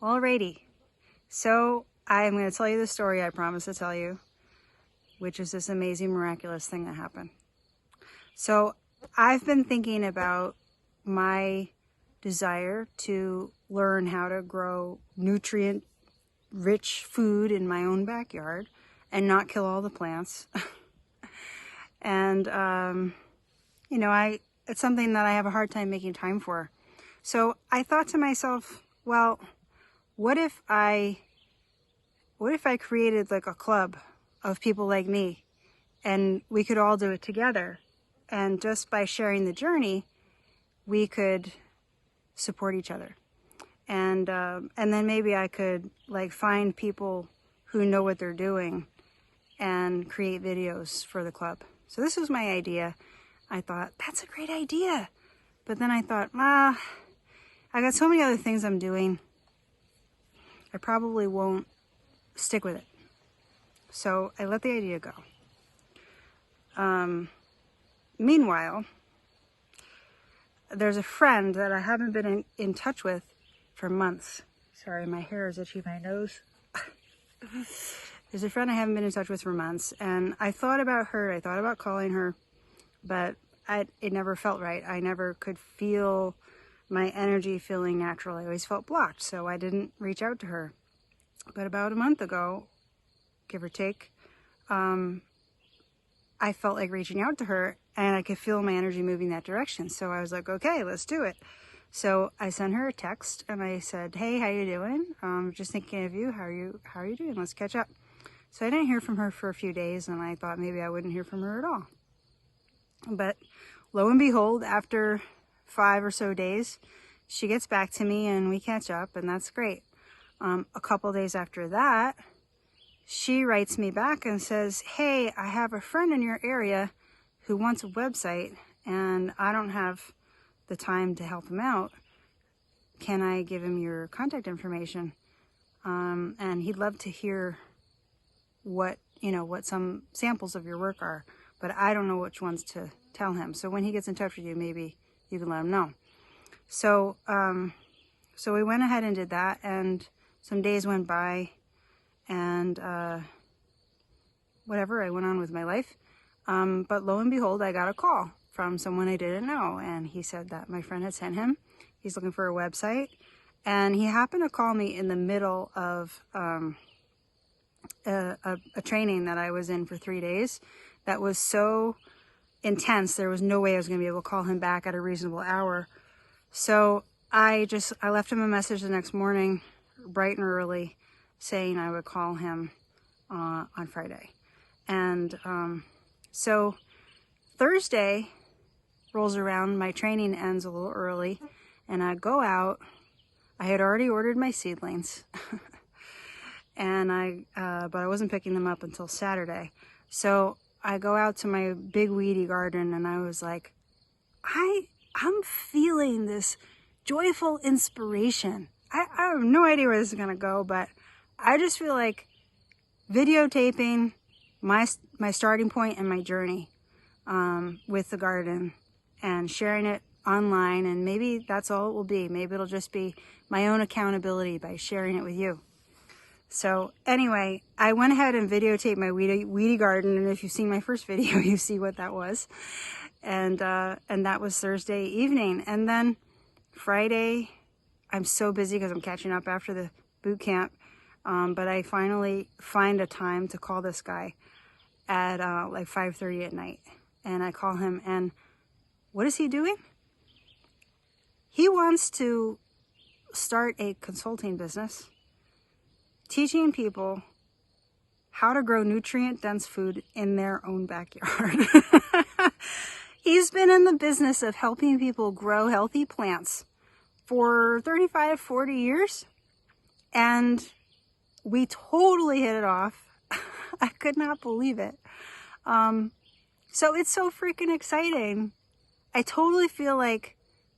Alrighty, so I'm going to tell you the story I promised to tell you, which is this amazing, miraculous thing that happened. So I've been thinking about my desire to learn how to grow nutrient-rich food in my own backyard and not kill all the plants. And, it's something that I have a hard time making time for. So I thought to myself, well, what if I created like a club of people like me and we could all do it together, and just by sharing the journey we could support each other, and then maybe I could like find people who know what they're doing and create videos for the club. So this was my idea. I thought, that's a great idea. But then I thought, I got so many other things I'm doing. I probably won't stick with it. So I let the idea go. Meanwhile, there's a friend that I haven't been in touch with for months. Sorry, my hair is itchy, my nose. There's a friend I haven't been in touch with for months, and I thought about her, I thought about calling her, but it never felt right. I never could feel my energy feeling natural. I always felt blocked, so I didn't reach out to her. But about a month ago, give or take, I felt like reaching out to her, and I could feel my energy moving that direction. So I was like, okay, let's do it. So I sent her a text and I said, hey, how you doing? Just thinking of you. How are you doing? Let's catch up. So I didn't hear from her for a few days, and I thought maybe I wouldn't hear from her at all. But lo and behold, after 5 or so days, she gets back to me and we catch up, and that's great. A couple days after that, she writes me back and says, hey, I have a friend in your area who wants a website and I don't have the time to help him out. Can I give him your contact information? And he'd love to hear what some samples of your work are, but I don't know which ones to tell him. So when he gets in touch with you, maybe you can let him know. So, so we went ahead and did that, and some days went by, and whatever, I went on with my life. But lo and behold, I got a call from someone I didn't know, and he said that my friend had sent him. He's looking for a website, and he happened to call me in the middle of a training that I was in for 3 days that was so intense. There was no way I was going to be able to call him back at a reasonable hour. So I left him a message the next morning, bright and early, saying I would call him on Friday. And so Thursday rolls around, my training ends a little early, and I go out. I had already ordered my seedlings, and but I wasn't picking them up until Saturday. So I go out to my big weedy garden, and I was like, I'm feeling this joyful inspiration. I have no idea where this is going to go, but I just feel like videotaping my starting point and my journey with the garden and sharing it online, and maybe that's all it will be. Maybe it'll just be my own accountability by sharing it with you. So anyway, I went ahead and videotaped my weedy garden, and if you've seen my first video, you see what that was. And that was Thursday evening. And then Friday, I'm so busy because I'm catching up after the boot camp. But I finally find a time to call this guy at like 5:30 at night. And I call him, and what is he doing? He wants to start a consulting business, teaching people how to grow nutrient-dense food in their own backyard. He's been in the business of helping people grow healthy plants for 35, 40 years, and we totally hit it off. I could not believe it. So it's so freaking exciting. I totally feel like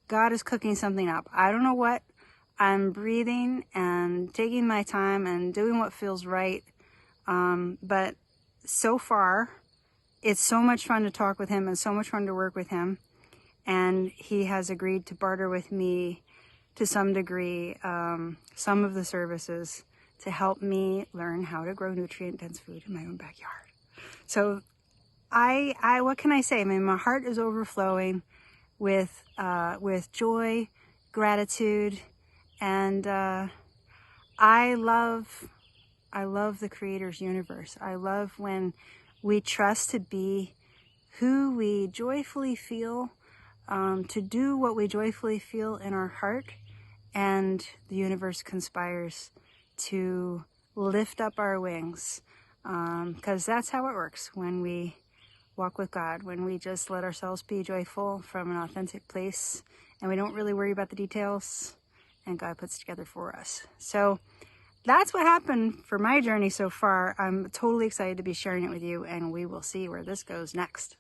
God is cooking something up. I don't know what. I'm breathing and taking my time and doing what feels right. But so far, it's so much fun to talk with him and so much fun to work with him. And he has agreed to barter with me to some degree, some of the services to help me learn how to grow nutrient-dense food in my own backyard. So what can I say? I mean, my heart is overflowing with joy, gratitude, and I love the Creator's universe. I love when we trust to be who we joyfully feel, to do what we joyfully feel in our heart, and the universe conspires to lift up our wings, because that's how it works when we walk with God, when we just let ourselves be joyful from an authentic place, and we don't really worry about the details, and God puts together for us. So that's what happened for my journey so far. I'm totally excited to be sharing it with you, and we will see where this goes next.